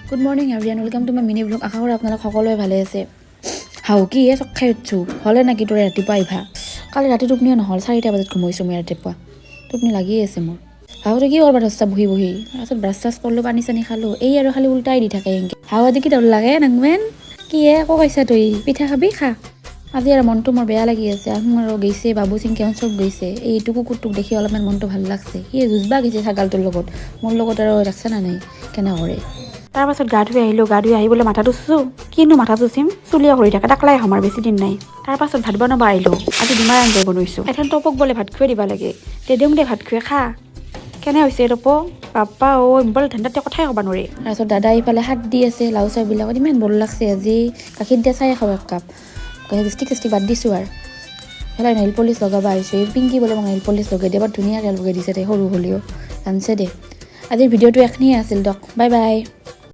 Good morning everyone, welcome to my mini blog. আশা কৰোঁ আপোনালোক সকলোৱে ভালে আছে। হাউকি চক খাই উঠছোঁ হ'লে নেকি তোৰে ৰাতিপুৱা আহিবা। কালি ৰাতি টোপনিও নহ'ল, 4টা বজাত ঘুমাইছোঁ মই ৰাতিপুৱা। টোপনি লাগিয়ে আছে মোৰ। হাউতে কি কৰিব ধৰিছা বহি বহি। তাৰপিছত ব্ৰাছ চাছ কৰিলোঁ, পানী চানী খালোঁ। এই আৰু খালি উল্টাই দি থাকে এনেকৈ। হাউতে কি দৌৰ লাগে নাংমেন কি একো কৈছা তই পিঠা খাবি খা। আজি আৰু মনটো মোৰ বেয়া লাগি আছে। আহোঁ আৰু গৈছে, বাবু চিংকেন চব গৈছে। এইটো কুকুৰটোক দেখি অলপমান মনটো ভাল লাগছে। সি যুঁজবা গৈছে ছাগালটোৰ লগত, মোৰ লগত আৰু ৰাখছে না নাই কেনে কৰে। তাৰপাছত গা ধুই আহিলোঁ, গা ধুই আহি বোলে মাথাটো চুচোঁ। কিনো মাথা চুচিম, চুলিয়া কৰি থাকে, টাকলাই আমাৰ বেছি দিন নাই। তাৰপাছত ভাত বনাব আহিলোঁ। আজি ডিমাৰ আঞ্জাই বনাইছোঁ। এখন টপক বোলে ভাত খুৱাই দিব লাগে, দিওঁ দে ভাত খুৱাই খা। কেনে হৈছে টপ বাপ্পা বৰ ধাণ্ডাতে কথাই ক'ব নোৱাৰি। তাৰপিছত দাদা ইফালে হাত দি আছে, লাও চাহবিলাকত ইমান বৰ লাগছে আজি। গাখীৰ দিয়া চাই খাওঁ এক কাপ, ষ্টিক বাদ দিছোঁ আৰু হেলাই নেইল পলিচ লগাব আহিছোঁ। এই পিংকি বোলে মোক নেইল পলিচ লগাই দিয়ে, বৰ ধুনীয়াকৈ লগাই দিছে তাই, সৰু হ'লেও জানছে দে। আজিৰ ভিডিঅ'টো এইখিনিয়ে আছিল, বাই বাই।